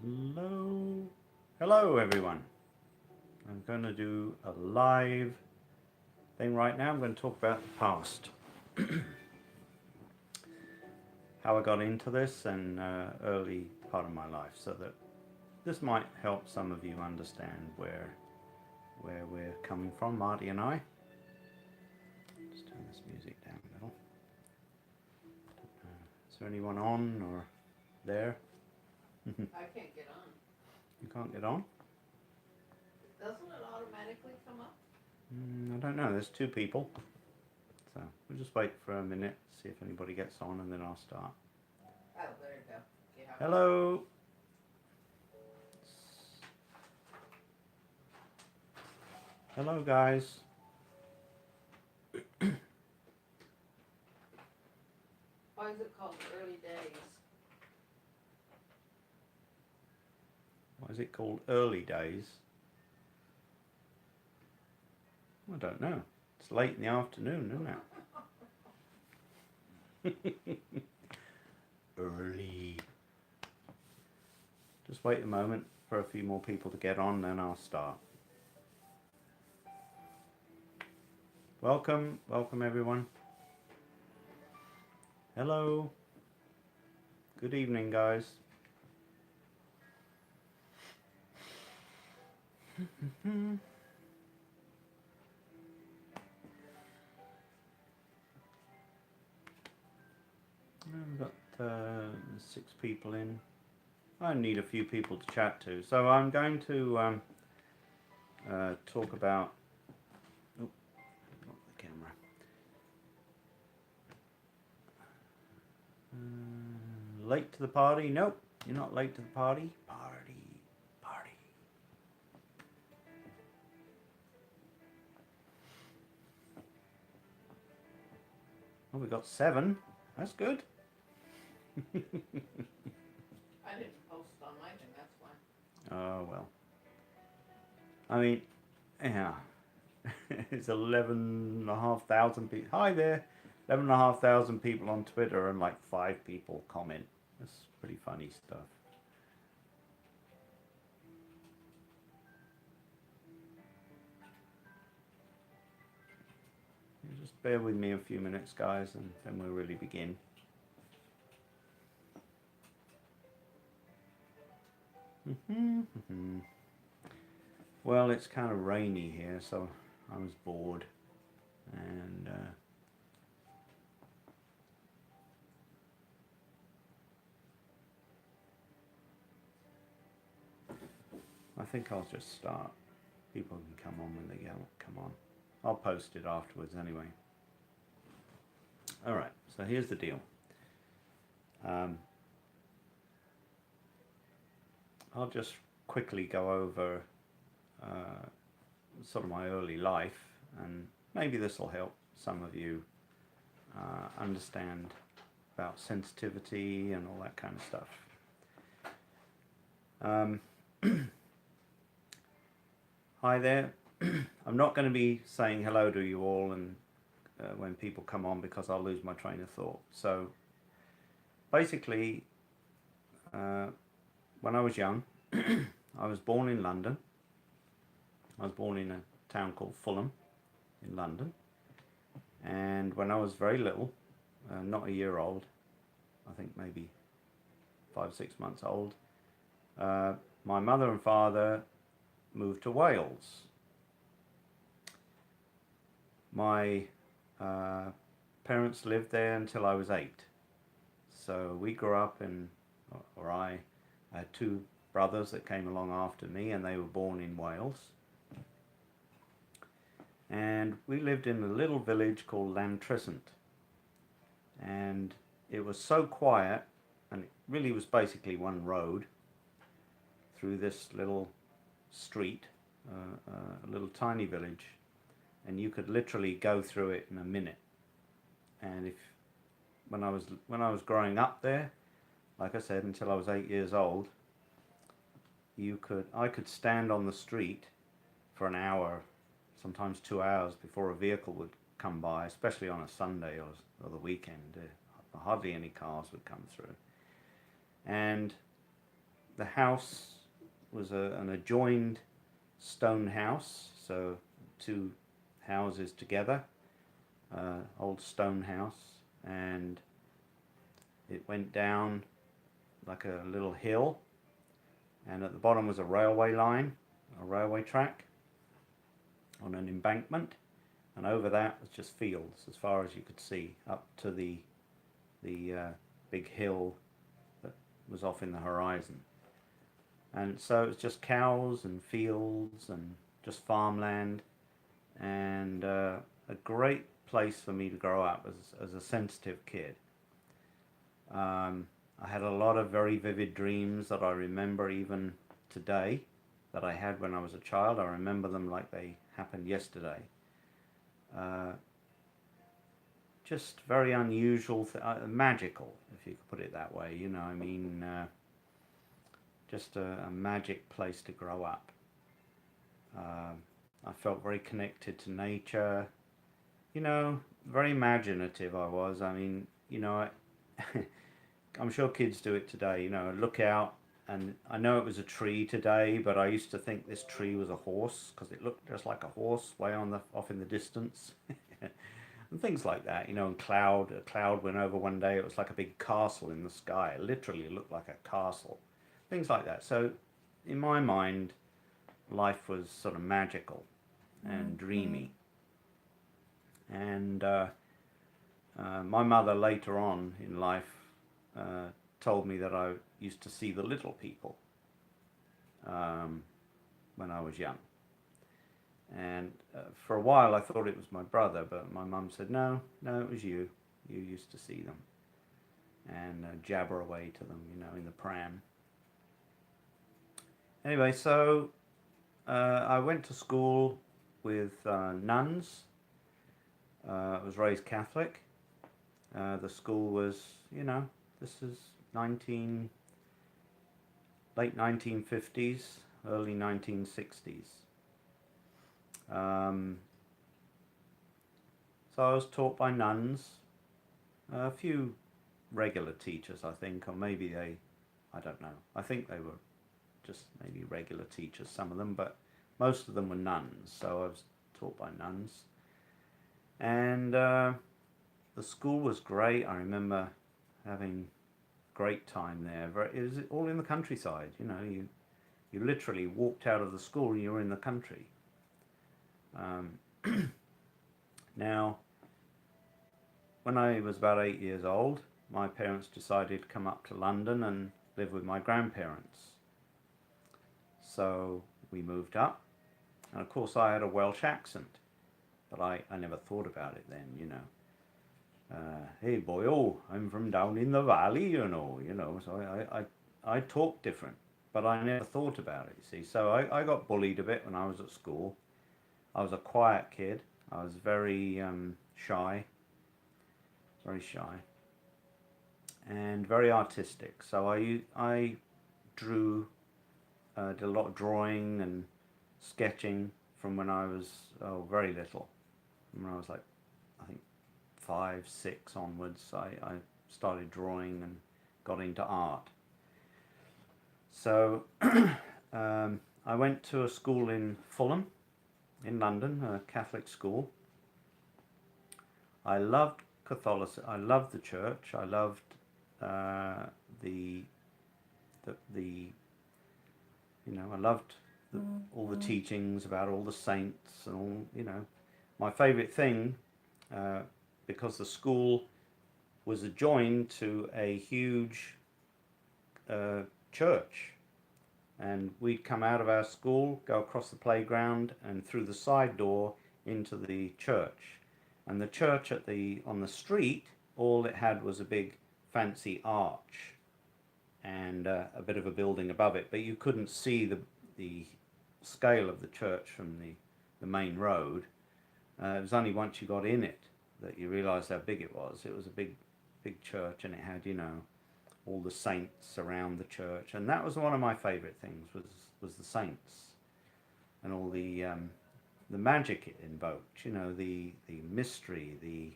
Hello everyone. I'm going to do a live thing right now. I'm going to talk about the past, how I got into this and early part of my life, so that this might help some of you understand where we're coming from, Marty and I. Just turn this music down a little. Is there anyone on or there? I can't get on. You can't get on? Doesn't it automatically come up? I don't know. There's two people. So we'll just wait for a minute, see if anybody gets on, and then I'll start. Oh, there you go. Yeah. Hello. Hello, guys. Why is it called early days? What is it called? Early days? I don't know. It's late in the afternoon, isn't it? Early. Just wait a moment for a few more people to get on, then I'll start. Welcome everyone. Hello. Good evening, guys. I've got 6 people in. I need a few people to chat to, so I'm going to talk about. Oh, not the camera. Late to the party? Nope, you're not late to the party. Party. Oh, we got 7. That's good. I didn't post on my thing, that's why. Oh, well. I mean, yeah. It's 11,500 people. Hi there. 11,500 people on Twitter and like 5 people comment. That's pretty funny stuff. Just bear with me a few minutes, guys, and then we'll really begin. Well, it's kind of rainy here, so I was bored, and I think I'll just start. People can come on when they come on. I'll post it afterwards anyway. Alright, so here's the deal. I'll just quickly go over sort of my early life, and maybe this will help some of you understand about sensitivity and all that kind of stuff. Hi there. I'm not going to be saying hello to you all and when people come on, because I'll lose my train of thought. So basically, when I was young, I was born in London. I was born in a town called Fulham in London. And when I was very little, not a year old, I think maybe 5 or 6 months old, my mother and father moved to Wales. My parents lived there until I was 8. So we grew up I had 2 brothers that came along after me, and they were born in Wales. And we lived in a little village called Llantrisant. And it was so quiet, and it really was basically one road through this little street, a little tiny village, and you could literally go through it in a minute. And when I was growing up there, like I said, until I was 8 years old, I could stand on the street for an hour, sometimes 2 hours, before a vehicle would come by, especially on a Sunday or the weekend. Hardly any cars would come through. And the house was an adjoined stone house, so two houses together, old stone house, and it went down like a little hill, and at the bottom was a railway line, a railway track on an embankment, and over that was just fields as far as you could see up to the big hill that was off in the horizon. And so it was just cows and fields and just farmland, and a great place for me to grow up as a sensitive kid. I had a lot of very vivid dreams that I remember even today that I had when I was a child. I remember them like they happened yesterday. Just very unusual, magical, if you could put it that way. I mean, just a magic place to grow up. I felt very connected to nature. Very imaginative I was. I mean, I'm sure kids do it today. Look out, and I know it was a tree today, but I used to think this tree was a horse because it looked just like a horse way off in the distance. And things like that, and a cloud went over one day. It was like a big castle in the sky. It literally looked like a castle. Things like that. So in my mind, life was sort of magical and dreamy. And my mother later on in life told me that I used to see the little people when I was young. And for a while I thought it was my brother, but my mum said, no, it was you. You used to see them and jabber away to them, in the pram. Anyway, so I went to school with nuns. I was raised Catholic. The school was, this is late 1950s, early 1960s. So I was taught by nuns, a few regular teachers, I think, or maybe I don't know. I think they were just maybe regular teachers, some of them, but most of them were nuns, so I was taught by nuns. And the school was great. I remember having great time there. It was all in the countryside, you literally walked out of the school and you were in the country. Now, when I was about 8 years old, my parents decided to come up to London and live with my grandparents. So we moved up, and of course I had a Welsh accent, but I never thought about it then, hey boy, I'm from down in the valley, so I talk different, but I never thought about it, you see. So I got bullied a bit when I was at school. I was a quiet kid. I was very shy, and very artistic. So I drew, did a lot of drawing and sketching from when I was very little. When I was like, I think 5, 6 onwards, I started drawing and got into art. So I went to a school in Fulham, in London, a Catholic school. I loved Catholicism. I loved the church. I loved I loved all the teachings about all the saints and all. My favourite thing, because the school was adjoined to a huge church. And we'd come out of our school, go across the playground and through the side door into the church. And the church on the street, all it had was a big fancy arch and a bit of a building above it. But you couldn't see the scale of the church from the main road. It was only once you got in it that you realised how big it was. It was a big church, and it had, all the saints around the church, and that was one of my favourite things, was the saints and all the magic it invoked, the mystery, the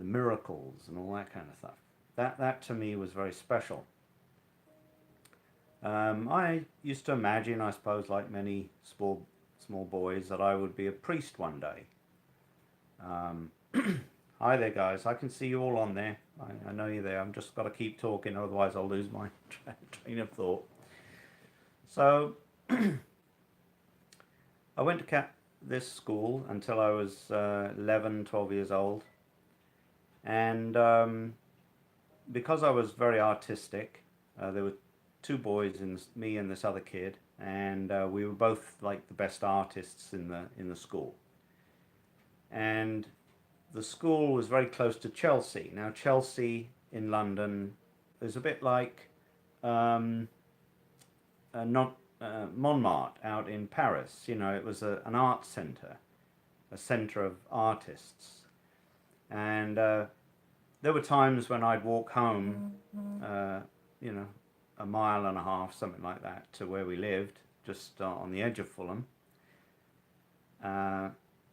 miracles and all that kind of stuff. That to me was very special. I used to imagine, I suppose, like many small boys, that I would be a priest one day. Um, Hi there, guys. I can see you all on there. I know you're there. I'm just got to keep talking, otherwise I'll lose my train of thought. So I went to this school until I was 11, 12 years old, and because I was very artistic, there were two boys, and me and this other kid, and we were both like the best artists in the school. And the school was very close to Chelsea. Now, Chelsea in London is a bit like um, not Montmartre out in Paris. You know, it was an art centre, a centre of artists. And there were times when I'd walk home, you know, a mile and a half, something like that, to where we lived, just on the edge of Fulham.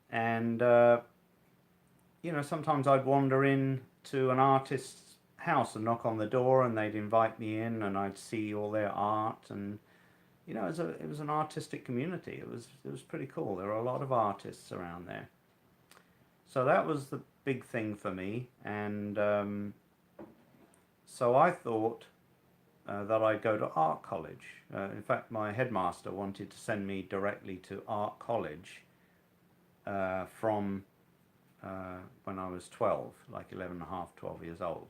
And you know, sometimes I'd wander in to an artist's house and knock on the door, and they'd invite me in, and I'd see all their art. And you know, it was an artistic community. It was pretty cool. There were a lot of artists around there. So that was the big thing for me, and so I thought that I'd go to art college. In fact, my headmaster wanted to send me directly to art college from when I was 12, like 11 and a half, 12 years old.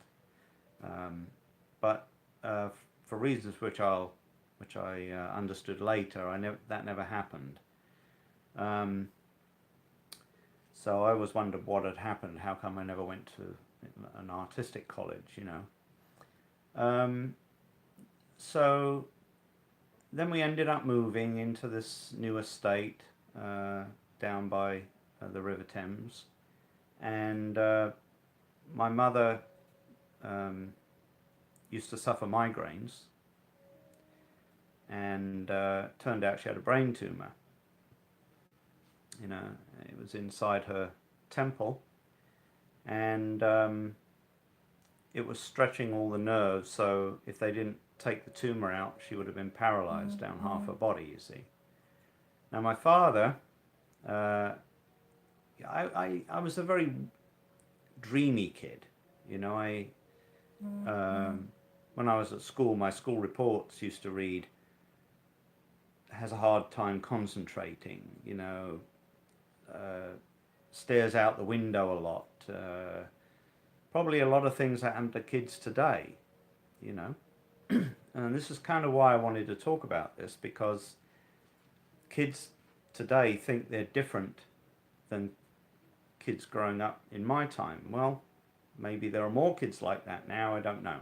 But for reasons which I understood later, that never happened. So I always wondered what had happened. How come I never went to an artistic college, you know? So then we ended up moving into this new estate down by the River Thames, and my mother used to suffer migraines, and turned out she had a brain tumor. You know, it was inside her temple, and it was stretching all the nerves, so if they didn't take the tumor out, she would have been paralyzed down half her body, you see. Now, my father, I was a very dreamy kid. You know, when I was at school, my school reports used to read, has a hard time concentrating, you know, stares out the window a lot. Probably a lot of things that happen to kids today, you know. And this is kind of why I wanted to talk about this, because kids today think they're different than kids growing up in my time. Well, maybe there are more kids like that now, I don't know.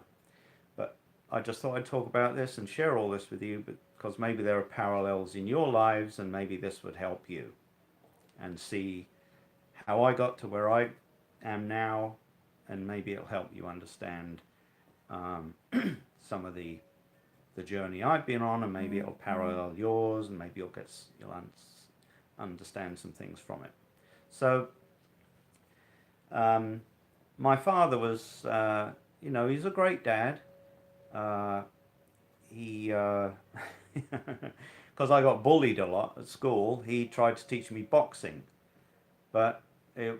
But I just thought I'd talk about this and share all this with you, because maybe there are parallels in your lives, and maybe this would help you and see how I got to where I am now, and maybe it'll help you understand some of the journey I've been on, and maybe it'll parallel yours, and maybe you'll understand some things from it. So my father was, you know, he's a great dad. He, because I got bullied a lot at school, he tried to teach me boxing, but I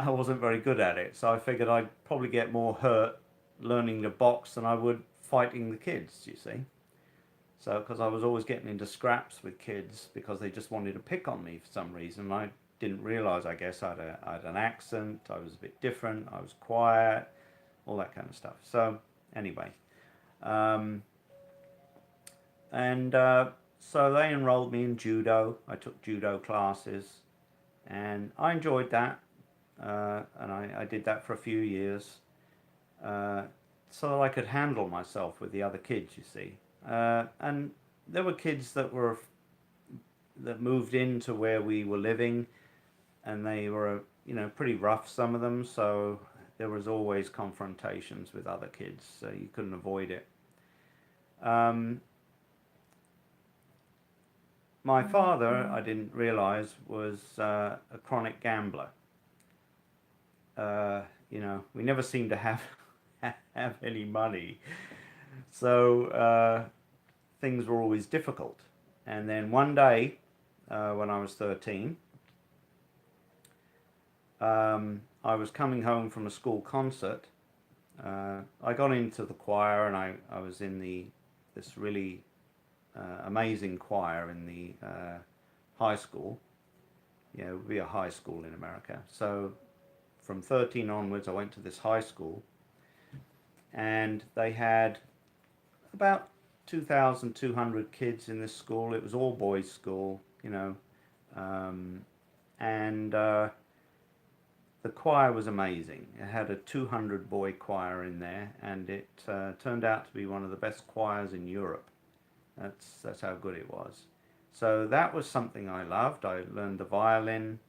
wasn't very good at it, so I figured I'd probably get more hurt learning to box than I would fighting the kids, you see. So, because I was always getting into scraps with kids because they just wanted to pick on me for some reason. I didn't realize, I guess, I had an accent, I was a bit different, I was quiet, all that kind of stuff. So, anyway. So they enrolled me in judo. I took judo classes, and I enjoyed that. And I did that for a few years, so that I could handle myself with the other kids, you see. And there were kids that moved into where we were living, and they were, you know, pretty rough, some of them. So there was always confrontations with other kids, so you couldn't avoid it. My father, I didn't realize, was a chronic gambler. You know, we never seemed to have any money. So things were always difficult. And then one day, when I was 13, I was coming home from a school concert. I got into the choir, and I was in this really amazing choir in the high school. It would be a high school in America. So from 13 onwards, I went to this high school, and they had about 2,200 kids in this school. It was all boys school, and the choir was amazing. It had a 200 boy choir in there, and it turned out to be one of the best choirs in Europe. That's how good it was. So that was something I loved. I learned the violin,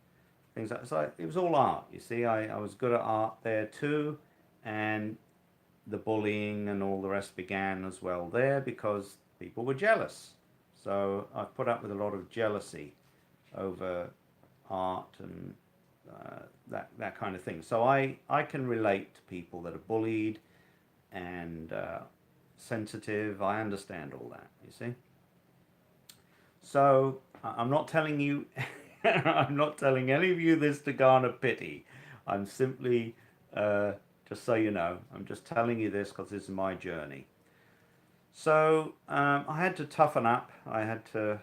things like that. So it was all art, you see. I was good at art there too, and the bullying and all the rest began as well there because people were jealous. So I put up with a lot of jealousy over art and that kind of thing. So I can relate to people that are bullied and sensitive. I understand all that, you see. So I'm not telling you, I'm not telling any of you this to garner pity. I'm simply, just so you know, I'm just telling you this because this is my journey. So I had to toughen up. I had to,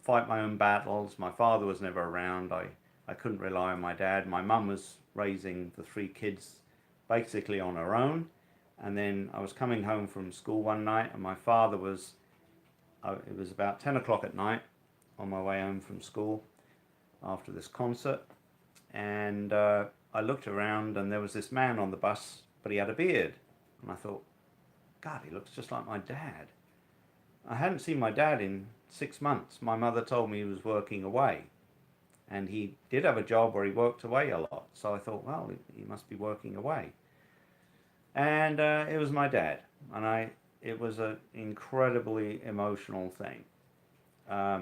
fight my own battles. My father was never around. I couldn't rely on my dad. My mum was raising the three kids basically on her own. And then I was coming home from school one night, and my father was, it was about 10 o'clock at night on my way home from school after this concert. And I looked around, and there was this man on the bus, but he had a beard. And I thought, God, he looks just like my dad. I hadn't seen my dad in 6 months. My mother told me he was working away. And he did have a job where he worked away a lot. So I thought, well, he must be working away. And it was my dad. And it was an incredibly emotional thing.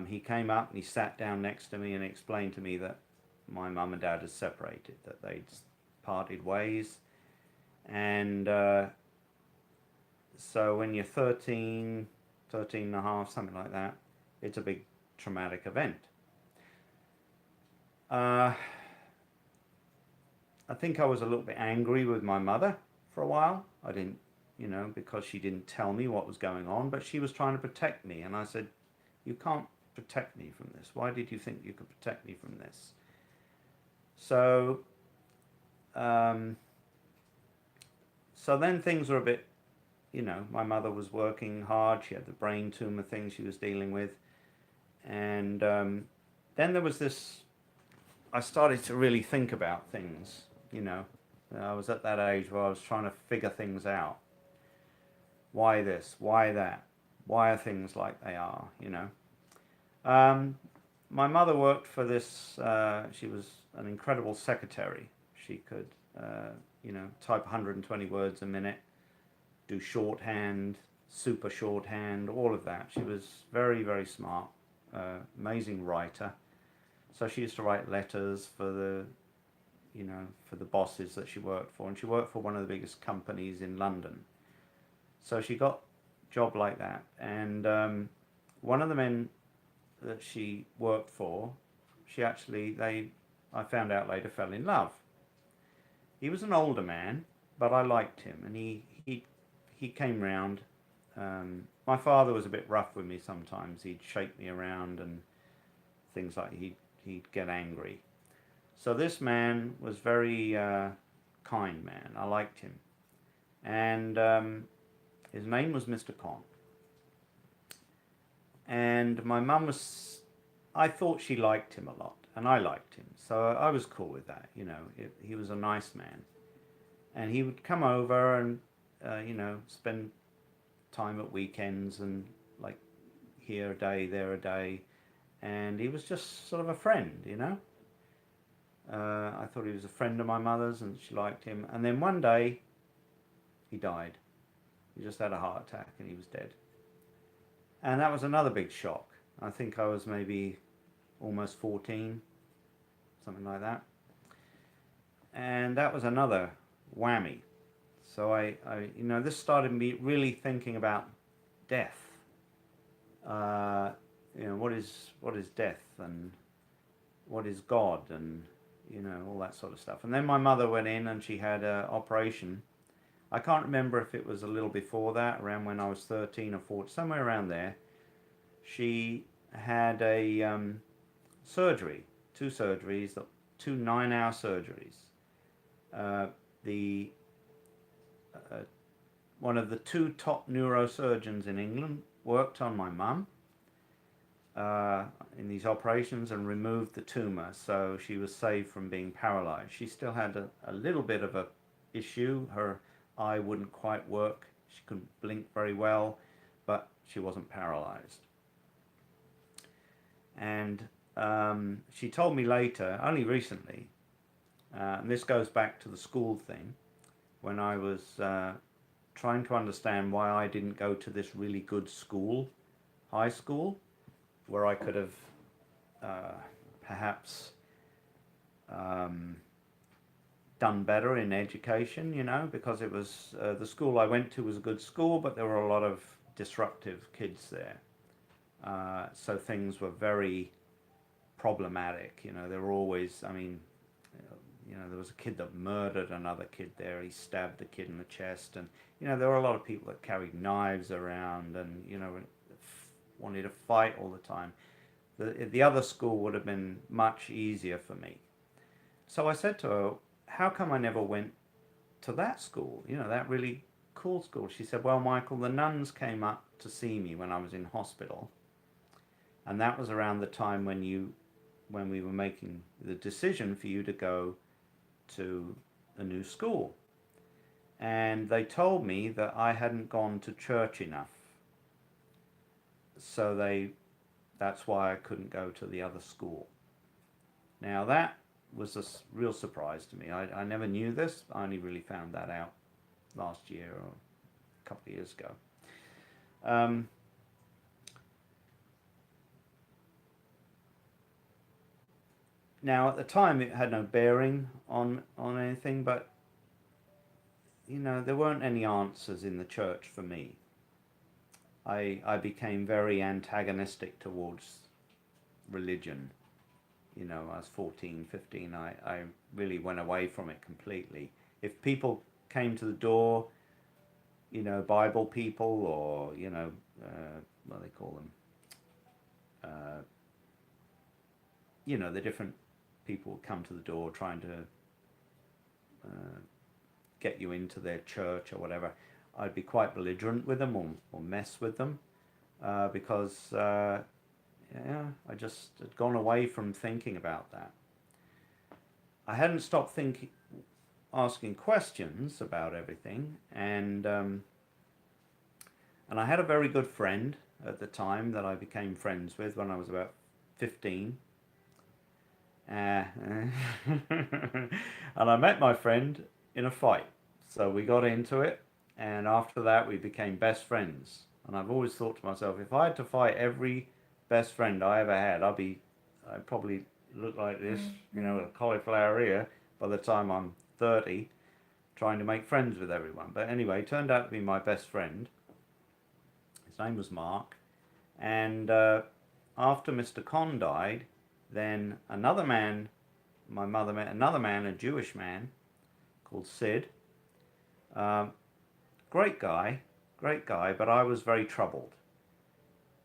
He came up and he sat down next to me and explained to me that my mum and dad had separated, that they'd parted ways. And so when you're 13 and a half, something like that, it's a big traumatic event. I think I was a little bit angry with my mother for a while. I didn't, because she didn't tell me what was going on, but she was trying to protect me. And I said, you can't protect me from this. Why did you think you could protect me from this? So, so then things were a bit, my mother was working hard. She had the brain tumor thing she was dealing with. And then there was this, I started to really think about things, I was at that age where I was trying to figure things out. Why this? Why that? Why are things like they are, My mother worked for this, she was an incredible secretary. She could, type 120 words a minute, do shorthand, super shorthand, all of that. She was very, very smart, amazing writer. So she used to write letters for the bosses that she worked for, and she worked for one of the biggest companies in London. So she got a job like that, and one of the men that she worked for, I found out later, fell in love. He was an older man, but I liked him, and he came round. My father was a bit rough with me sometimes. He'd shake me around and things like he'd get angry. So this man was very kind man. I liked him, and his name was Mr. Con. And my mum I thought she liked him a lot, and I liked him, so I was cool with that. He was a nice man, and he would come over and spend time at weekends and like here a day, there a day, and he was just sort of a friend, I thought he was a friend of my mother's, and she liked him. And then one day, he died. He just had a heart attack, and he was dead. And that was another big shock. I think I was maybe almost 14, something like that. And that was another whammy. So this started me really thinking about death. What is death, and what is God, and all that sort of stuff. And then my mother went in and she had an operation. I can't remember if it was a little before that, around when I was 13 or 14, somewhere around there. She had a surgery, two surgeries, two 9-hour surgeries. The one of the two top neurosurgeons in England worked on my mum in these operations and removed the tumor, so she was saved from being paralyzed. She still had a little bit of a issue. Her eye wouldn't quite work. She couldn't blink very well, but she wasn't paralyzed. And she told me later, only recently, and this goes back to the school thing, when I was trying to understand why I didn't go to this really good school, high school, where I could have perhaps done better in education, because it was the school I went to was a good school, but there were a lot of disruptive kids there. So things were very problematic. There were always, there was a kid that murdered another kid there. He stabbed the kid in the chest, and there were a lot of people that carried knives around, and wanted to fight all the time. The other school would have been much easier for me. So I said to her, how come I never went to that school, that really cool school? She said, well, Michael, the nuns came up to see me when I was in hospital, and that was around the time when we were making the decision for you to go to a new school. And they told me that I hadn't gone to church enough. So that's why I couldn't go to the other school. Now that was a real surprise to me. I never knew this. I only really found that out last year or a couple of years ago. Now at the time it had no bearing on anything, but there weren't any answers in the church for me. I became very antagonistic towards religion. I was 14, 15. I really went away from it completely. If people came to the door, Bible people, or, what do they call them? The different people would come to the door trying to get you into their church or whatever. I'd be quite belligerent with them, or mess with them, because I just had gone away from thinking about that. I hadn't stopped asking questions about everything, and I had a very good friend at the time that I became friends with when I was about 15. And I met my friend in a fight, so we got into it. And after that, we became best friends. And I've always thought to myself, if I had to fight every best friend I ever had, I'd probably look like this, with a cauliflower ear by the time I'm 30, trying to make friends with everyone. But anyway, it turned out to be my best friend. His name was Mark. And after Mr. Con died, then another man, my mother met another man, a Jewish man, called Sid. Great guy, but I was very troubled.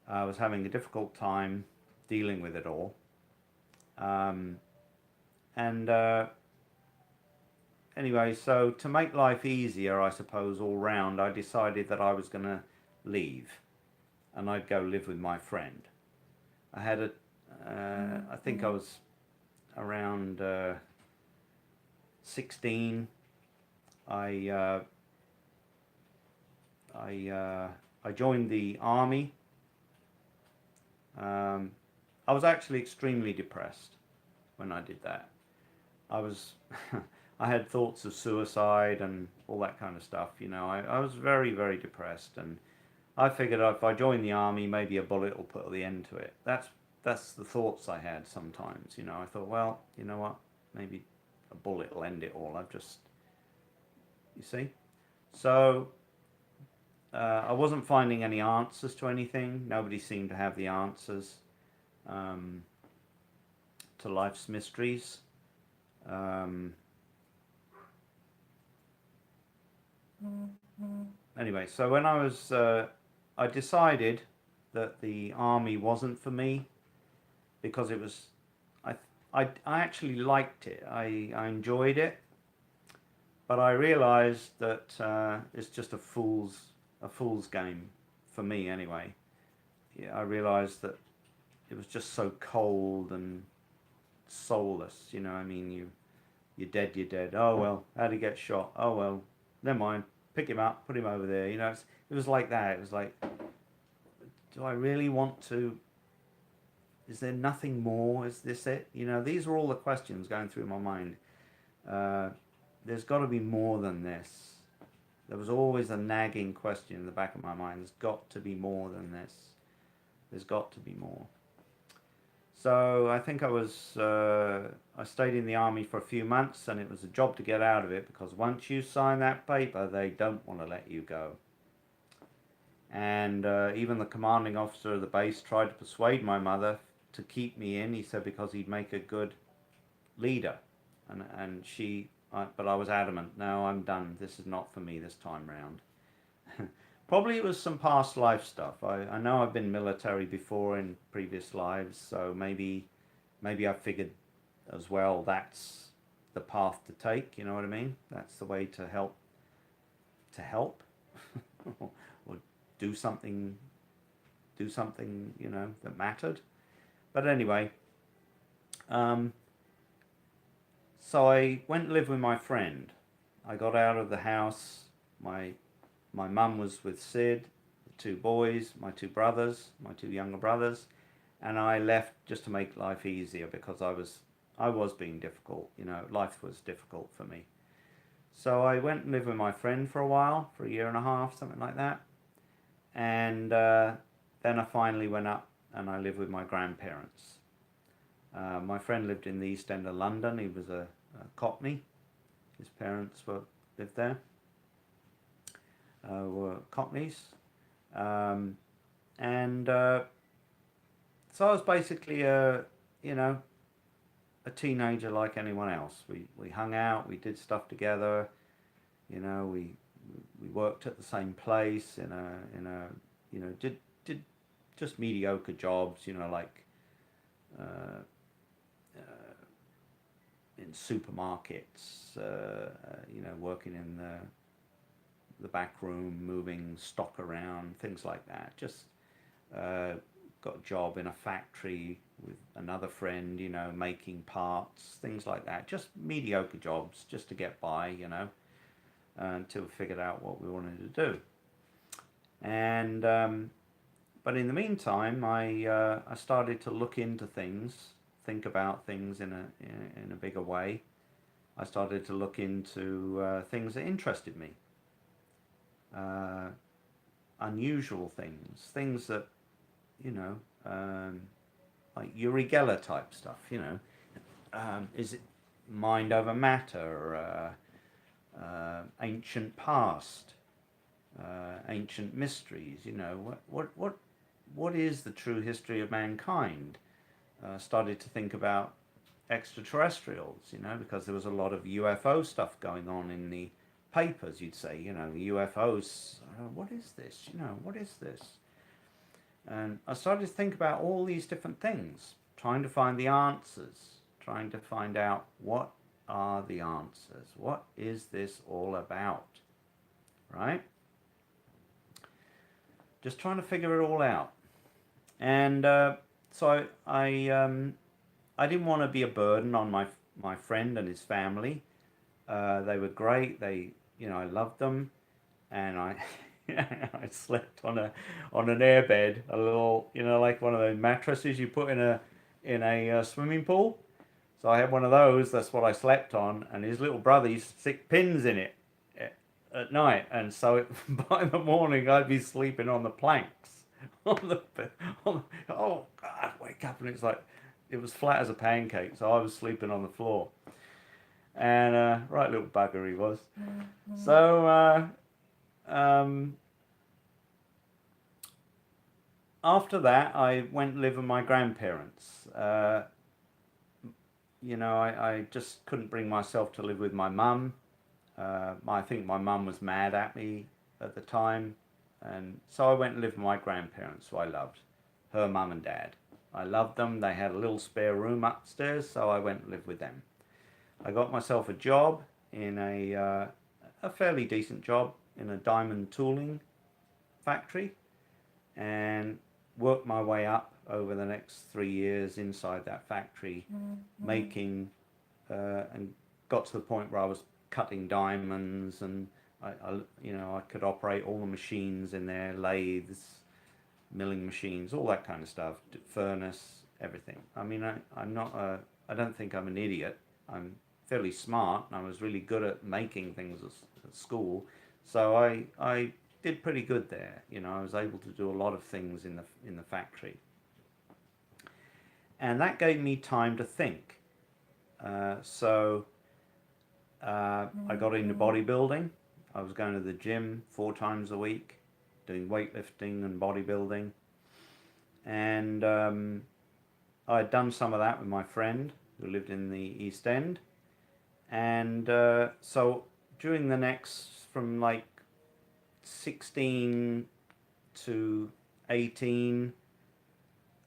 I was having a difficult time dealing with it all. Anyway, so to make life easier, I suppose, all round, I decided that I was going to leave and I'd go live with my friend. I had I think I was around 16. I joined the army. I was actually extremely depressed when I did that. I had thoughts of suicide and all that kind of stuff. I was very, very depressed, and I figured if I joined the army, maybe a bullet will put the end to it. That's the thoughts I had sometimes. I thought, well, you know what? Maybe a bullet will end it all. You see? So I wasn't finding any answers to anything. Nobody seemed to have the answers um, to life's mysteries. Um, anyway, so when I decided that the army wasn't for me because it was, I, I actually liked it. I enjoyed it, but I realised that it's just a fool's game for me anyway. Yeah, I realised that it was just so cold and soulless. You know, I mean, you're dead, you're dead. Oh well, how'd he get shot? Oh well, never mind. Pick him up, put him over there. You know, it was like that. It was like, do I really want to? Is there nothing more? Is this it? You know, these are all the questions going through my mind. Uh, there's got to be more than this. There was always a nagging question in the back of my mind. There's got to be more than this. There's got to be more. So I think I stayed in the army for a few months, and it was a job to get out of it, because once you sign that paper, they don't want to let you go. And even the commanding officer of the base tried to persuade my mother to keep me in. He said because he'd make a good leader, but I was adamant. No, I'm done. This is not for me this time round. Probably it was some past life stuff. I know I've been military before in previous lives, so maybe I figured as well that's the path to take. You know what I mean? That's the way to help or do something you know that mattered. But anyway, so I went to live with my friend. I got out of the house. My mum was with Sid, the two boys, my two brothers, my two younger brothers, and I left just to make life easier, because I was being difficult. You know, life was difficult for me. So I went and lived with my friend for a while, for a year and a half, something like that. And then I finally went up and I lived with my grandparents. My friend lived in the East End of London. He was a Cockney. His parents lived there. Were Cockneys. And so I was basically a teenager like anyone else. We hung out, we did stuff together. You know, we worked at the same place did just mediocre jobs. You know, like uh, in supermarkets. Working in the back room, moving stock around, things like that. Just got a job in a factory with another friend, you know, making parts, things like that. Just mediocre jobs, just to get by, you know, until we figured out what we wanted to do. And but in the meantime, I started to look into things, think about things in a bigger way. I started to look into things that interested me. Unusual things that, you know, like Uri Geller type stuff, you know. Is it mind over matter, ancient past, ancient mysteries, you know, what is the true history of mankind? Started to think about extraterrestrials, you know, because there was a lot of UFO stuff going on in the papers. You'd say, you know, UFOs, what is this? You know, what is this? And I started to think about all these different things, trying to find the answers, trying to find out what are the answers? What is this all about? Right? Just trying to figure it all out. And so I didn't want to be a burden on my friend and his family. They were great. I loved them, and I I slept on an airbed, a little, you know, like one of those mattresses you put in a swimming pool. So I had one of those. That's what I slept on, and his little brother used to stick pins in it at night, and so by the morning I'd be sleeping on the planks oh God, wake up, and it's like it was flat as a pancake, so I was sleeping on the floor. And right little bugger he was. So um, after that, I went to live with my grandparents. I just couldn't bring myself to live with my mum. I think my mum was mad at me at the time, and so I went and lived with my grandparents, who I loved, her mum and dad. I loved them. They had a little spare room upstairs, so I went and lived with them. I got myself a job in a fairly decent job in a diamond tooling factory, and worked my way up over the next 3 years inside that factory, making and got to the point where I was cutting diamonds, and I could operate all the machines in there, lathes, milling machines, all that kind of stuff, furnace, everything. I mean, I don't think I'm an idiot. I'm fairly smart, and I was really good at making things at school, so I did pretty good there. I was able to do a lot of things in the factory, and that gave me time to think. I got into bodybuilding. I was going to the gym 4 times a week, doing weightlifting and bodybuilding, and I had done some of that with my friend who lived in the East End, and so during the next, from like 16 to 18,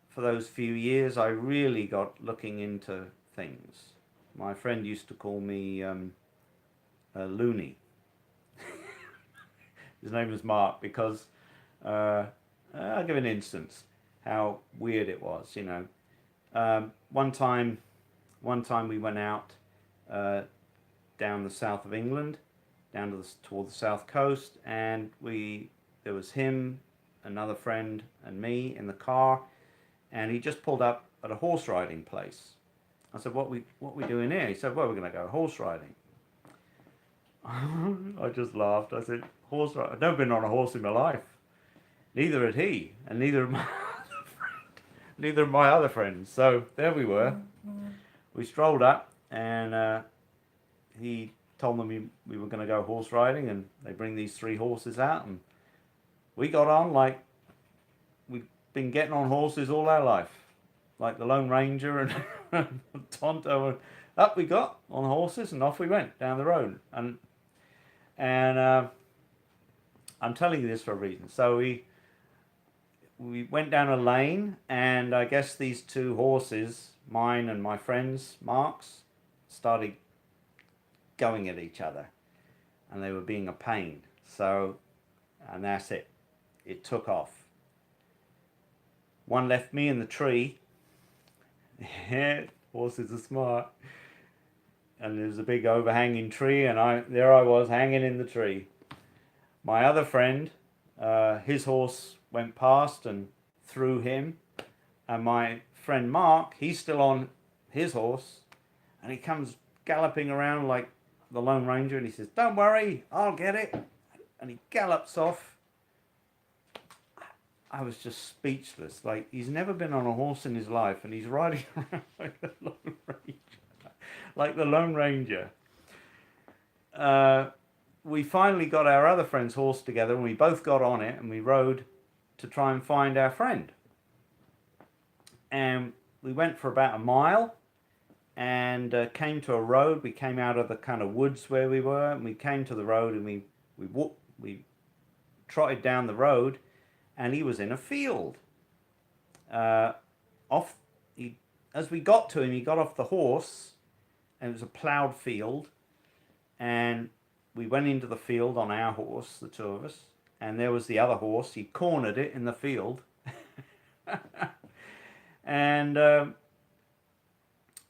for those few years, I really got looking into things. My friend used to call me a loony. His name was Mark, because I'll give an instance how weird it was. One time we went out down the south of England, down to toward the south coast, and there was him, another friend, and me in the car, and he just pulled up at a horse riding place. I said, what we doing here? He said, well, we're going to go horse riding. I just laughed. I said, horse riding? I've never been on a horse in my life. Neither had he, and neither of my other friends. So there we were. We strolled up, and he told them we were going to go horse riding, and they bring these 3 horses out, and we got on like we'd been getting on horses all our life, like the Lone Ranger and Tonto, and up we got on horses, and off we went down the road. And I'm telling you this for a reason. So we went down a lane, and I guess these 2 horses, mine and my friend's, Mark's, started going at each other, and they were being a pain. So, and that's it. It took off. One left me in the tree. Yeah, horses are smart. And there was a big overhanging tree, and there I was hanging in the tree. My other friend, his horse went past and threw him, and my friend Mark, he's still on his horse, and he comes galloping around like the Lone Ranger, and he says, "Don't worry, I'll get it." And he gallops off. I was just speechless. Like, he's never been on a horse in his life, and he's riding around like the Lone Ranger. Like the Lone Ranger. We finally got our other friend's horse together, and we both got on it, and we rode to try and find our friend. And we went for about a mile, and came to a road. We came out of the kind of woods where we were, and we came to the road, and we trotted down the road, and he was in a field. As we got to him, he got off the horse, and it was a ploughed field, and we went into the field on our horse, the 2 of us, and there was the other horse. He cornered it in the field. And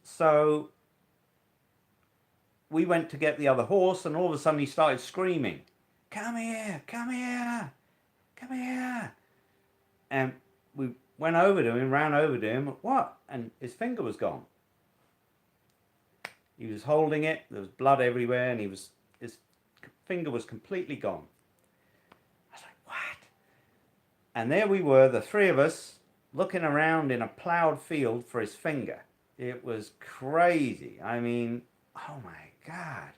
so we went to get the other horse, and all of a sudden he started screaming, "Come here, come here, come here." And we went over to him, ran over to him. What? And his finger was gone. He was holding it, there was blood everywhere, and his finger was completely gone. I was like, what? And there we were, the 3 of us, looking around in a ploughed field for his finger. It was crazy. I mean, oh my God.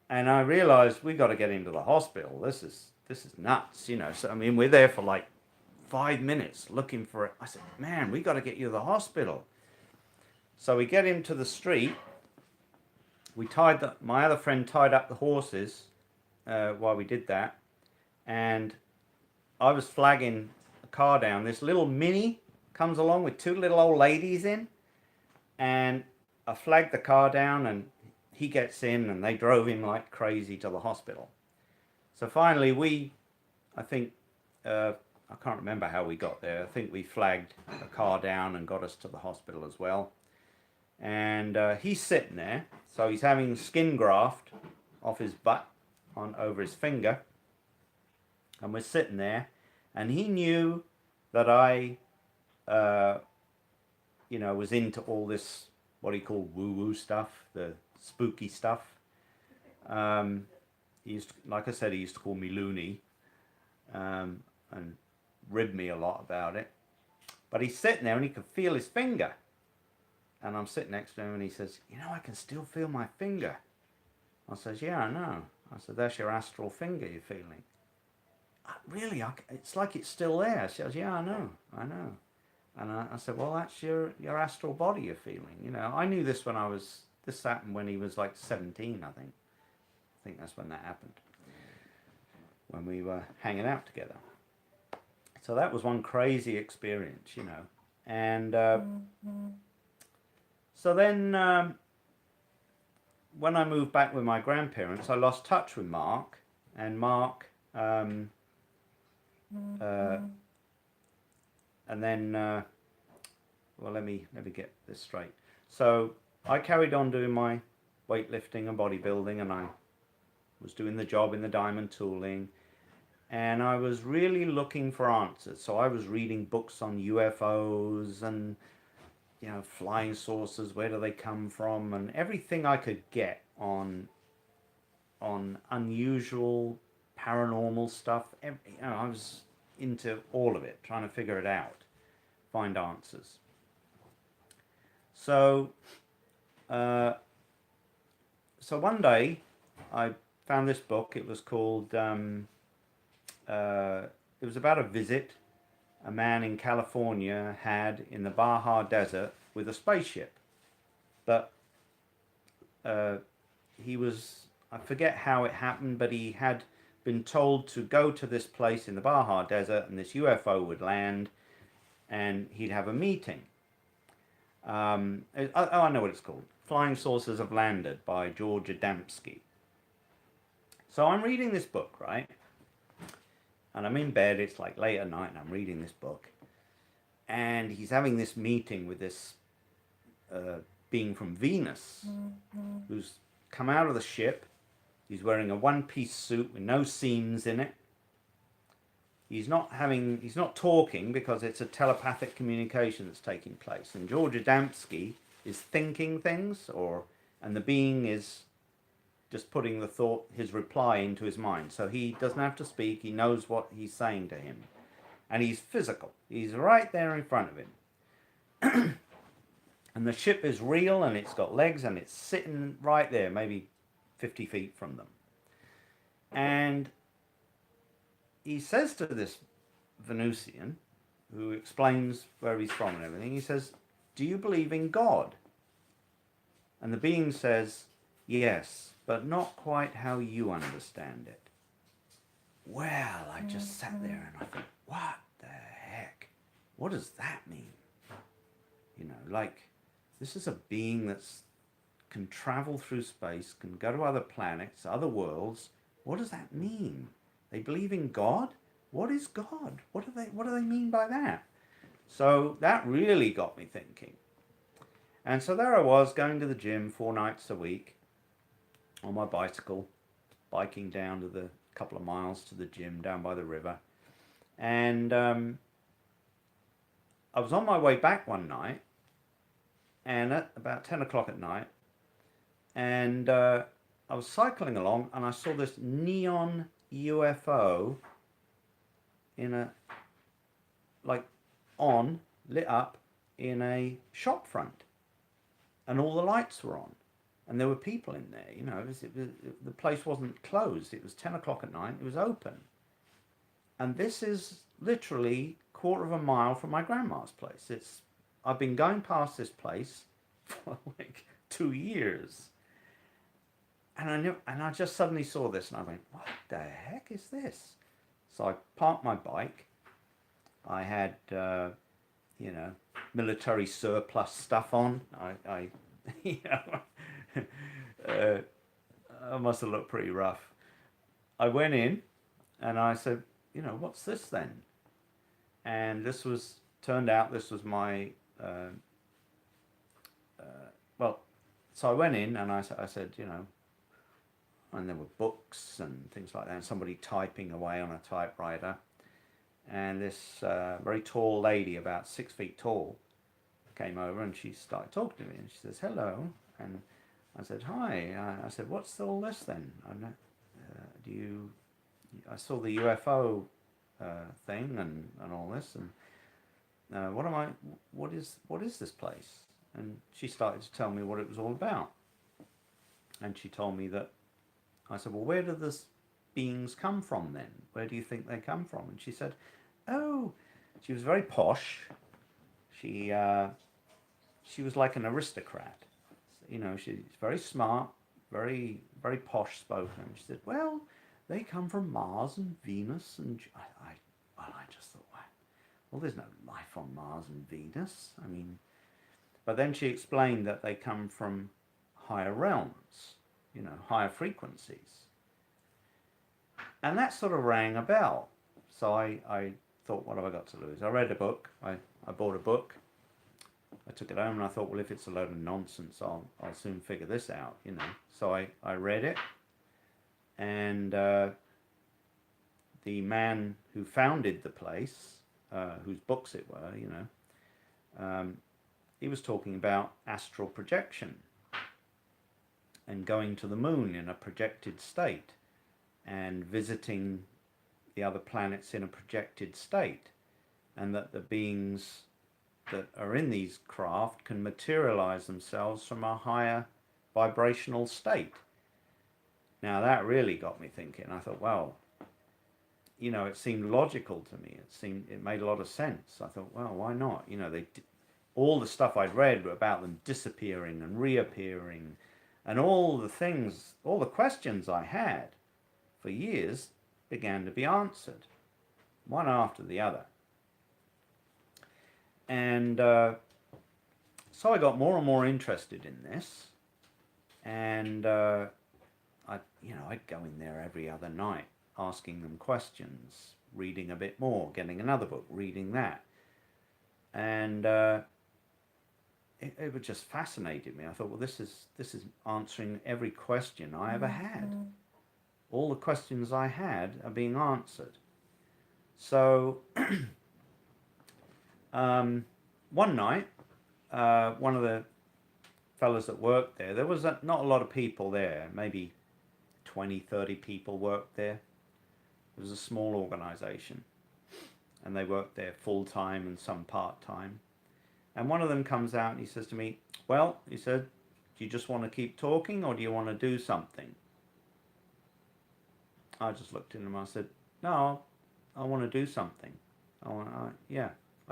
And I realized we got to get him to the hospital. This is nuts, you know. So I mean, we're there for like 5 minutes looking for it. I said, man, we got to get you to the hospital. So we get him to the street. My other friend tied up the horses while we did that, and I was flagging a car down. This little Mini comes along with two little old ladies in, and I flagged the car down, and he gets in, and they drove him like crazy to the hospital. So finally, I think, I can't remember how we got there. I think we flagged a car down and got us to the hospital as well. And he's sitting there, so he's having skin graft off his butt over his finger. And we're sitting there, and he knew that I, was into all this, what he called woo-woo stuff, the spooky stuff. Like I said, he used to call me loony, and rib me a lot about it. But he's sitting there, and he could feel his finger. And I'm sitting next to him, and he says, I can still feel my finger. I says, yeah, I know. I said, that's your astral finger you're feeling. Really? It's like it's still there. She says, yeah, I know. And I said, well, that's your astral body you're feeling. I knew this this happened when he was like 17, I think. I think that's when that happened. When we were hanging out together. So that was one crazy experience, And so then when I moved back with my grandparents, I lost touch with Mark. And Mark... and then, let me get this straight. So I carried on doing my weightlifting and bodybuilding, and I was doing the job in the diamond tooling, and I was really looking for answers. So I was reading books on UFOs and, flying saucers, where do they come from, and everything I could get on unusual paranormal stuff. I was into all of it, trying to figure it out, find answers. So one day I found this book. It was called it was about a visit a man in California had in the Baja Desert with a spaceship. But he was, I forget how it happened, but he had been told to go to this place in the Baja Desert, and this UFO would land, and he'd have a meeting. I know what it's called. Flying Saucers Have Landed by George Adamski. So I'm reading this book, right? And I'm in bed, it's like late at night, and I'm reading this book. And he's having this meeting with this being from Venus, who's come out of the ship. He's wearing a one-piece suit with no seams in it. He's not talking because it's a telepathic communication that's taking place. And George Adamski is thinking things, and the being is just putting his reply into his mind. So he doesn't have to speak, he knows what he's saying to him. And he's physical. He's right there in front of him. And the ship is real, and it's got legs, and it's sitting right there, maybe 50 feet from them. And he says to this Venusian, who explains where he's from and everything, he says, do you believe in God? And the being says, yes, but not quite how you understand it. Well, I just sat there and I thought, what the heck? What does that mean? This is a being that can travel through space, can go to other planets, other worlds. What does that mean? They believe in God? What is God? What do they mean by that? So that really got me thinking. And so there I was, going to the gym 4 nights a week on my bicycle, biking down to the couple of miles to the gym down by the river. And I was on my way back one night, and at about 10 o'clock at night, and I was cycling along, and I saw this neon UFO lit up in a shop front, and all the lights were on. and there were people in there. You know, the place wasn't closed. It was 10 o'clock at night. It was open. And this is literally quarter of a mile from my grandma's place. I've been going past this place for like 2 years. And I just suddenly saw this and I went, what the heck is this? So I parked my bike. I had, you know, military surplus stuff on. I you know, I must have looked pretty rough. I went in and I said, you know, what's this then? And turned out this was my, well, so I went in and I said, you know, and there were books and things like that, and somebody typing away on a typewriter. And this very tall lady, about 6 feet tall, came over and she started talking to me. And she says, hello. And I said, hi. I said, what's all this then? I saw the UFO thing and all this. And what is this place? And she started to tell me what it was all about. And she told me that, I said, well, where do these beings come from then? Where do you think they come from? And she said, oh, she was very posh. She was like an aristocrat. You know, she's very smart, very, very posh spoken. She said, well, they come from Mars and Venus. And I just thought, well, there's no life on Mars and Venus. I mean, but then she explained that they come from higher realms, you know, higher frequencies. And that sort of rang a bell. So I thought, what have I got to lose? I read a book. I bought a book. I took it home and I thought, well, if it's a load of nonsense, I'll soon figure this out, you know. So I read it. And the man who founded the place, whose books it were, you know, he was talking about astral projection and going to the moon in a projected state and visiting the other planets in a projected state, and that the beings that are in these craft can materialize themselves from a higher vibrational state. Now that really got me thinking. I thought, well, you know, it seemed logical to me. It made a lot of sense. I thought, well, why not? You know, all the stuff I'd read about them disappearing and reappearing, and all the things, all the questions I had for years began to be answered, one after the other. And so I got more and more interested in this, and I'd go in there every other night, asking them questions, reading a bit more, getting another book, reading that, and it just fascinated me. I thought, well, this is answering every question I ever had. All the questions I had are being answered. So one night, one of the fellas that worked there was not a lot of people there, maybe 20, 30 people worked there. It was a small organization, and they worked there full-time and some part-time. And one of them comes out and he says to me, well, he said, do you just want to keep talking or do you want to do something? I just looked at him and I said, no, I want to do something. I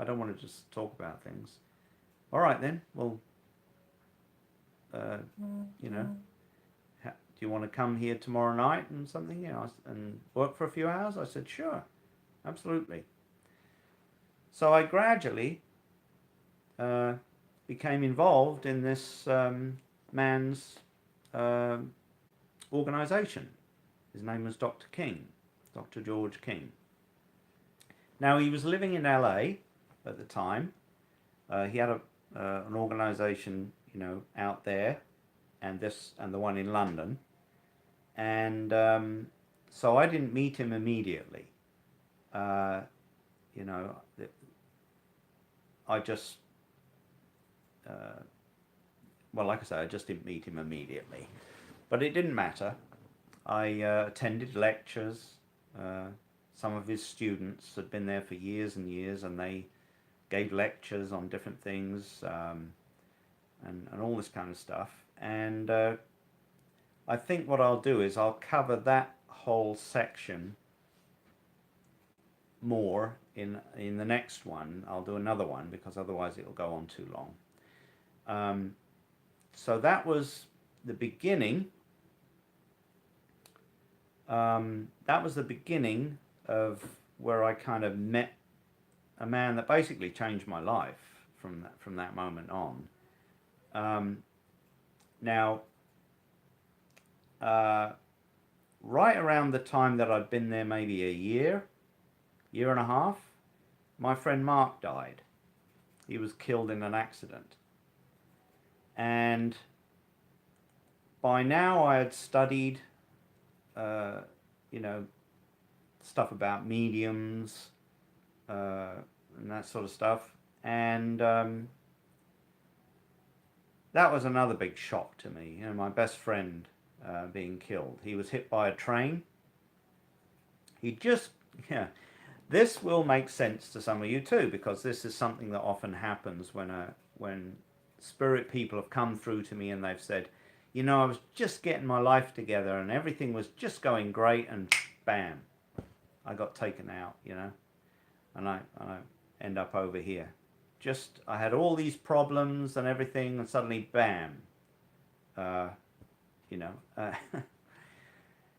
don't want to just talk about things. All right then, well, you know, do you want to come here tomorrow night and something, you know, and work for a few hours? I said, sure, absolutely. So I gradually became involved in this man's organization. His name was Dr. King, Dr. George King. Now, he was living in LA at the time. He had an organization, you know, out there, and the one in London. And so I didn't meet him immediately. You know, I just, well, like I say, I just didn't meet him immediately. But it didn't matter. I attended lectures. Some of his students had been there for years and years, and they gave lectures on different things, and all this kind of stuff. And I think what I'll do is I'll cover that whole section more in the next one. I'll do another one because otherwise it'll go on too long. So that was the beginning. That was the beginning of where I kind of met a man that basically changed my life from that moment on. Now, right around the time that I'd been there, maybe a year and a half, my friend Mark died. He was killed in an accident. And by now I had studied, you know, stuff about mediums and that sort of stuff. And that was another big shock to me. You know, my best friend being killed. He was hit by a train. He just, yeah. This will make sense to some of you too, because this is something that often happens when spirit people have come through to me and they've said, you know, I was just getting my life together and everything was just going great, and bam, I got taken out, you know, and I end up over here. Just, I had all these problems and everything, and suddenly, bam, you know.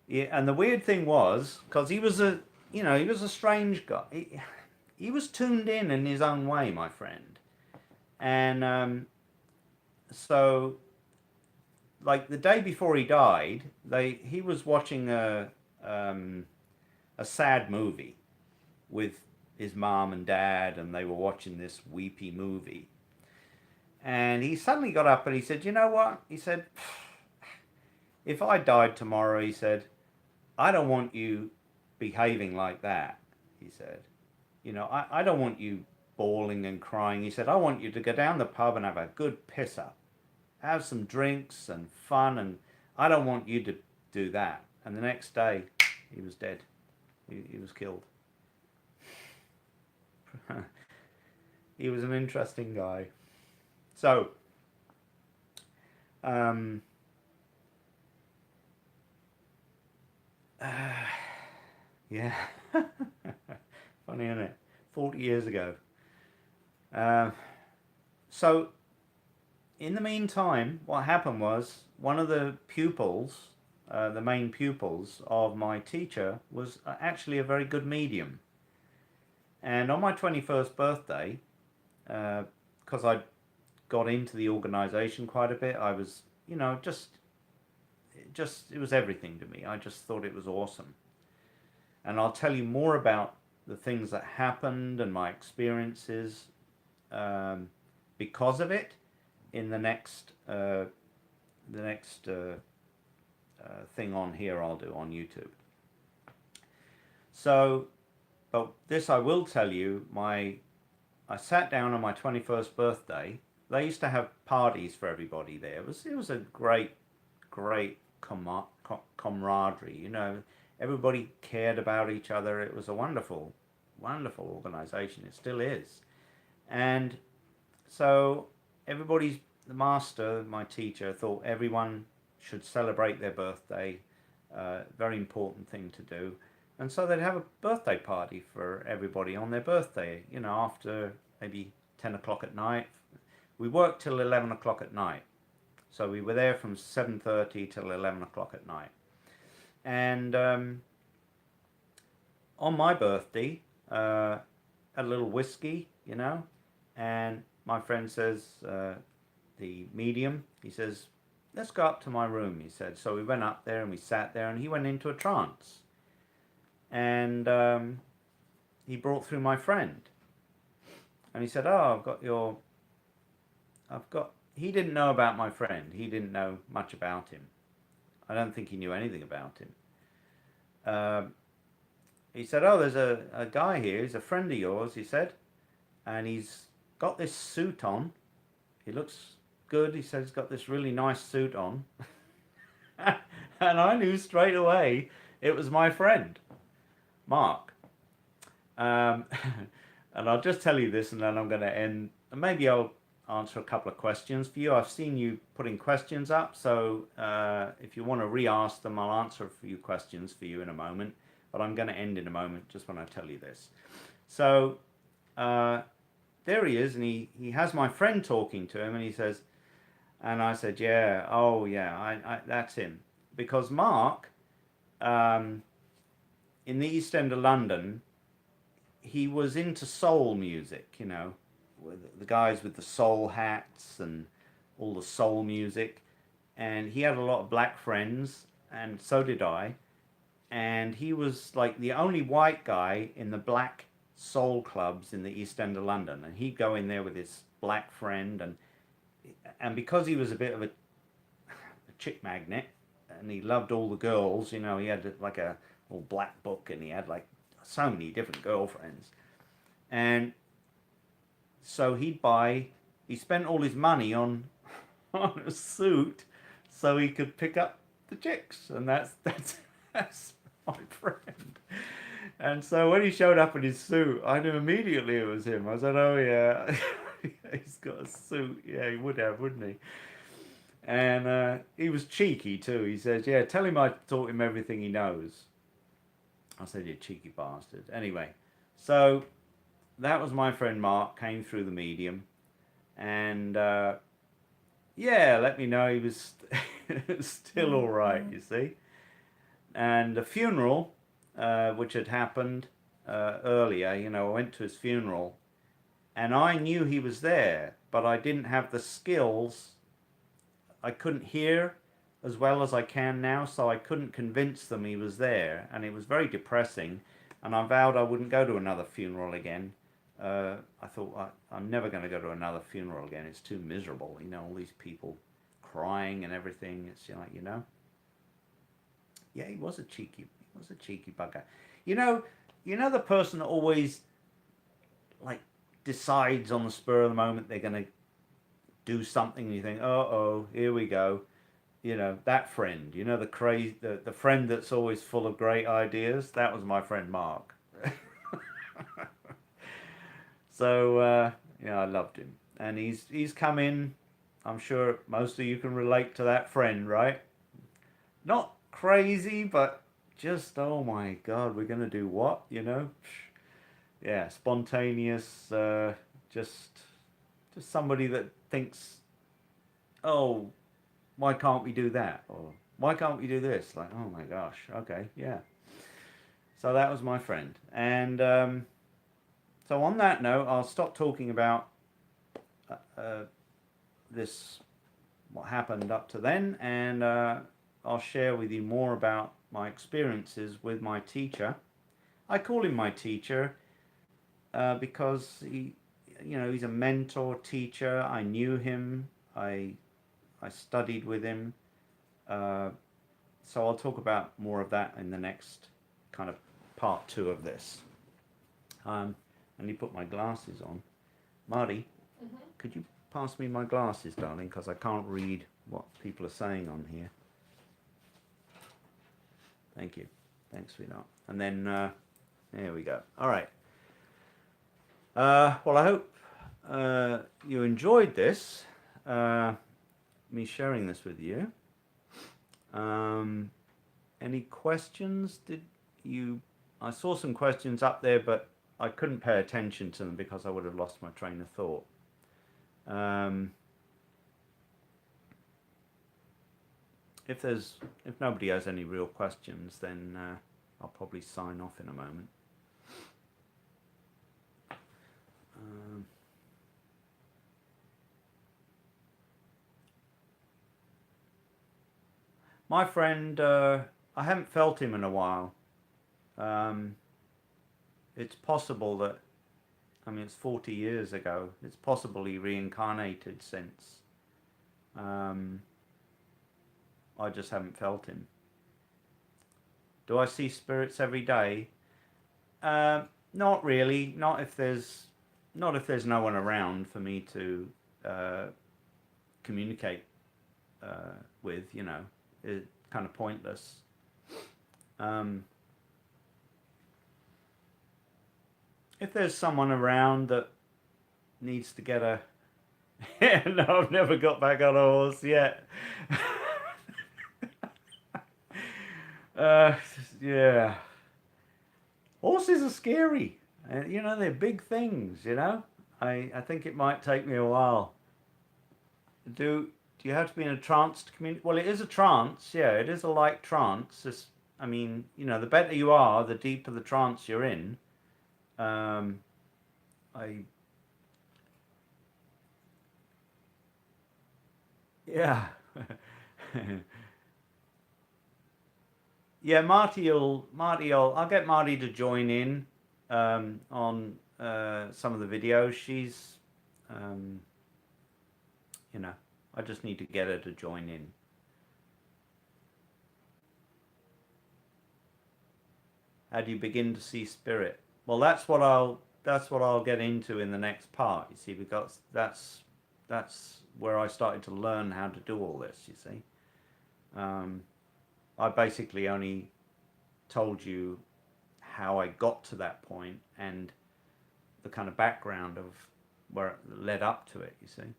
Yeah, and the weird thing was, because he was a strange guy. He was tuned in his own way, my friend. And so, like the day before he died, he was watching a sad movie with his mom and dad, and they were watching this weepy movie. And he suddenly got up and he said, you know what? He said, if I died tomorrow, he said, I don't want you behaving like that, he said. You know, I don't want you bawling and crying. He said, I want you to go down the pub and have a good piss up. Have some drinks and fun, and I don't want you to do that. And the next day, he was dead. He was killed. He was an interesting guy. So, yeah, funny, isn't it? 40 years ago. So, in the meantime, what happened was one of the pupils, the main pupils of my teacher, was actually a very good medium. And on my 21st birthday, because I got into the organization quite a bit, I was, you know, it was everything to me. I just thought it was awesome. And I'll tell you more about the things that happened and my experiences because of it in the next thing on here I'll do on YouTube. So, but this I will tell you, I sat down on my 21st birthday. They used to have parties for everybody there. It was a great camaraderie, you know. Everybody cared about each other. It was a wonderful organization. It still is. And so the master, my teacher, thought everyone should celebrate their birthday. Very important thing to do. And so they'd have a birthday party for everybody on their birthday, you know, after maybe 10 o'clock at night. We worked till 11 o'clock at night. So we were there from 7:30 till 11 o'clock at night. And on my birthday, a little whiskey, you know, and my friend says, the medium, he says, let's go up to my room, he said. So we went up there and we sat there, and he went into a trance. And he brought through my friend. And he said, oh, he didn't know about my friend. He didn't know much about him. I don't think he knew anything about him. He said, oh, there's a guy here, he's a friend of yours, he said, and he's got this suit on. He looks good. He said he's got this really nice suit on. And I knew straight away it was my friend, Mark. And I'll just tell you this, and then I'm going to end. And maybe I'll answer a couple of questions for you. I've seen you putting questions up, so if you want to re-ask them, I'll answer a few questions for you in a moment. But I'm going to end in a moment just when I tell you this. So there he is, and he has my friend talking to him, and he says, and I said, yeah, oh yeah, that's him. Because Mark, in the East End of London, he was into soul music, you know, with the guys with the soul hats and all the soul music. And he had a lot of black friends, and so did I. And he was like the only white guy in the black soul clubs in the East End of London. And he'd go in there with his black friend, and because he was a bit of a chick magnet, and he loved all the girls, you know, he had like a little black book, and he had like so many different girlfriends. And so he spent all his money on on a suit so he could pick up the chicks, and that's my friend. And so when he showed up in his suit, I knew immediately it was him. I said, oh yeah, he's got a suit. Yeah, he would have, wouldn't he? And he was cheeky too. He says, yeah, tell him I taught him everything he knows. I said, you cheeky bastard. Anyway, so that was my friend Mark, came through the medium. And yeah, let me know he was still all right, you see. And the funeral, which had happened earlier, you know, I went to his funeral, and I knew he was there, but I didn't have the skills. I couldn't hear as well as I can now, so I couldn't convince them he was there, and it was very depressing. And I vowed I wouldn't go to another funeral again. I thought I'm never going to go to another funeral again. It's too miserable, you know, all these people crying and everything. It's like, you know. Yeah, he was a cheeky bugger. You know the person that always like decides on the spur of the moment they're going to do something, and you think, oh, here we go. You know, that friend. You know, the friend that's always full of great ideas. That was my friend Mark. So yeah, I loved him, and he's come in. I'm sure most of you can relate to that friend, right? Not crazy, but just, oh my God, we're gonna do what? You know? Yeah, spontaneous. Just somebody that thinks, oh, why can't we do that? Or why can't we do this? Like, oh my gosh, okay, yeah. So that was my friend, and so on that note, I'll stop talking about this, what happened up to then, and I'll share with you more about my experiences with my teacher. I call him my teacher because he's a mentor teacher. I knew him. I studied with him. So I'll talk about more of that in the next kind of part 2 of this. I need to put my glasses on. Marty, could you pass me my glasses, darling, because I can't read what people are saying on here. Thank you. Thanks, sweetheart. And then, there we go. All right. Well, I hope you enjoyed this, me sharing this with you. Any questions? I saw some questions up there, but I couldn't pay attention to them because I would have lost my train of thought. If nobody has any real questions, then I'll probably sign off in a moment. My friend, I haven't felt him in a while. It's possible that, it's 40 years ago. It's possible he reincarnated since. I just haven't felt him. Do I see spirits every day? Not really. Not if there's no one around for me to communicate with. You know, it's kind of pointless. If there's someone around that needs to get a No, I've never got back on a horse yet. uh, yeah. Horses are scary. You know, they're big things, you know. I think it might take me a while. Do you have to be in a tranced community? Well, it is a trance, yeah, it is a light trance. I mean, you know, the better you are, the deeper the trance you're in. Um, I, yeah. Yeah, I'll get Marty to join in on some of the videos. Um, you know, I just need to get her to join in. How do you begin to see spirit? Well, that's what I'll get into in the next part. You see, because that's where I started to learn how to do all this. You see, um, I basically only told you how I got to that point and the kind of background of where it led up to it. You see.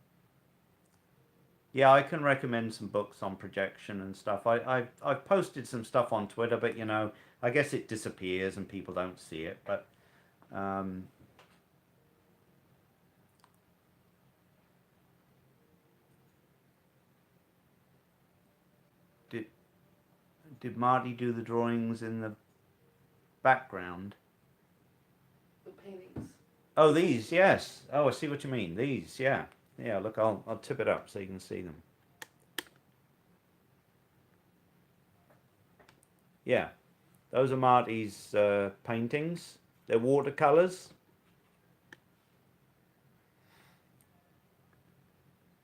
Yeah, I can recommend some books on projection and stuff. I've posted some stuff on Twitter, but you know, I guess it disappears and people don't see it. But um, did did Marty do the drawings in the background? The paintings. Oh, these, yes. Oh, I see what you mean. These, yeah, yeah. Look, I'll tip it up so you can see them. Yeah, those are Marty's paintings. They're watercolors.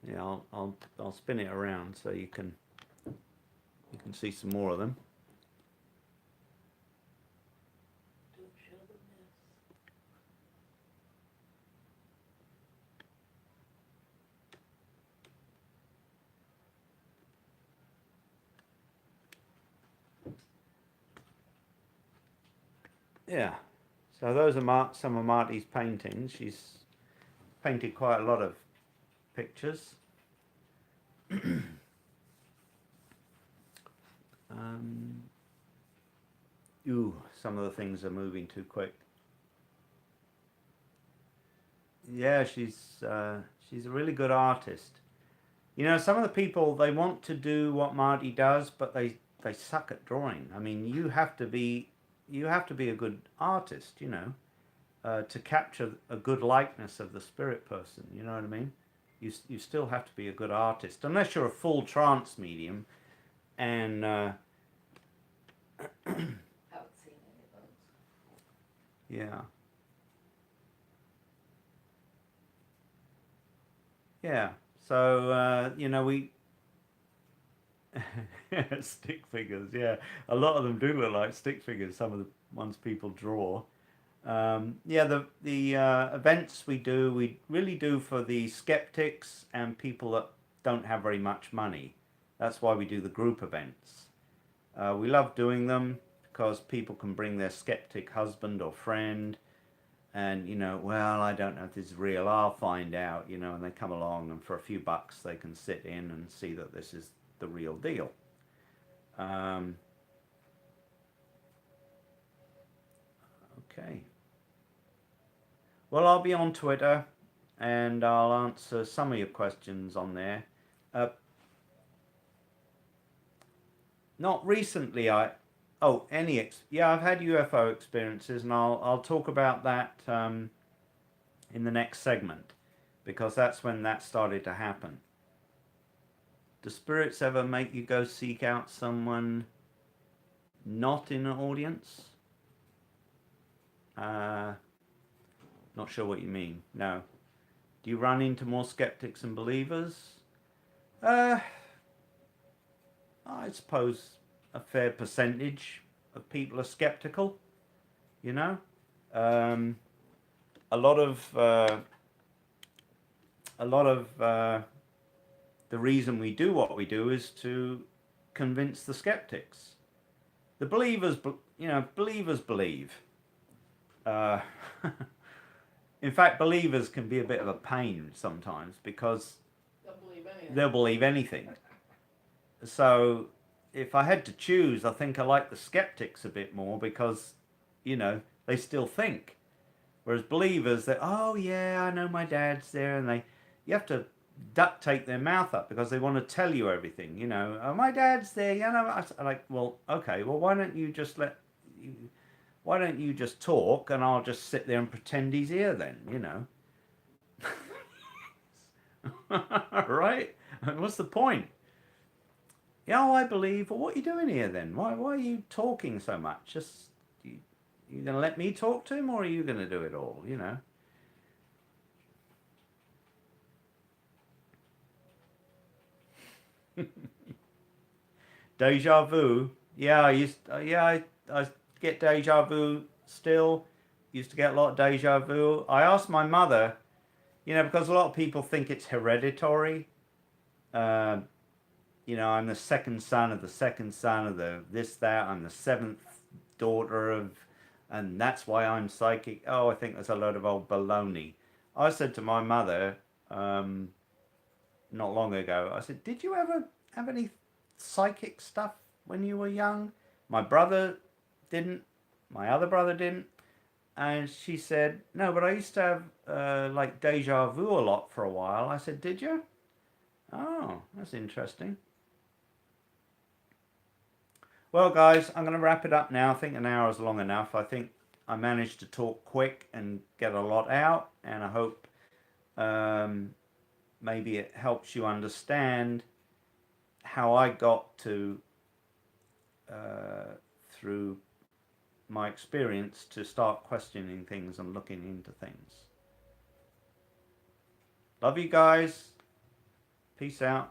Yeah, I'll spin it around so you can see some more of them. Don't show the mess. Yeah. So those are some of Marty's paintings. She's painted quite a lot of pictures. um, ooh, some of the things are moving too quick. Yeah, she's a really good artist. You know, some of the people they want to do what Marty does, but they suck at drawing. I mean, you have to be a good artist, you know, to capture a good likeness of the spirit person. You know what I mean? You still have to be a good artist, unless you're a full trance medium. And Haven't seen any of those. yeah, yeah. So you know, we stick figures. Yeah, a lot of them do look like stick figures. Some of the ones people draw. Yeah, the events we really do for the skeptics and people that don't have very much money. That's why we do the group events. We love doing them because people can bring their skeptic husband or friend, and you know, well, I don't know if this is real. I'll find out. You know, and they come along, and for a few bucks, they can sit in and see that this is the real deal. Um, okay. Well, I'll be on Twitter and I'll answer some of your questions on there. Uh, Not recently. Yeah, I've had UFO experiences, and I'll talk about that in the next segment because that's when that started to happen. Do spirits ever make you go seek out someone not in an audience? Uh, Not sure what you mean. No. Do you run into more skeptics and believers? Uh, I suppose a fair percentage of people are skeptical. You know, um, a lot of the reason we do what we do is to convince the skeptics. The believers, believers believe. Uh, In fact, believers can be a bit of a pain sometimes because They'll believe anything. they'll believe anything. So if I had to choose, I think I like the skeptics a bit more because, you know, they still think. Whereas believers, they oh yeah, I know my dad's there, and you have to duct tape their mouth up because they want to tell you everything. You know, oh my dad's there. You know, I like, well, okay, well why don't you just why don't you just talk and I'll just sit there and pretend he's here then, you know? Right? What's the point? Yeah, oh, I believe. Well, what are you doing here then? Why are you talking so much? Just you gonna let me talk to him, or are you gonna do it all? You know. Deja vu. Yeah, I get deja vu still. Used to get a lot of deja vu. I asked my mother, you know, because a lot of people think it's hereditary. Uh, you know, I'm the second son of the second son of the this that. I'm the seventh daughter of, and that's why I'm psychic. Oh, I think that's a load of old baloney. I said to my mother, not long ago, I said, "Did you ever have any psychic stuff when you were young?" My brother didn't. My other brother didn't. And she said, "No, but I used to have like deja vu a lot for a while." I said, "Did you?" Oh, that's interesting. Well, guys, I'm going to wrap it up now. I think an hour is long enough. I think I managed to talk quick and get a lot out, and I hope um, maybe it helps you understand how I got to, through my experience, to start questioning things and looking into things. Love you guys. Peace out.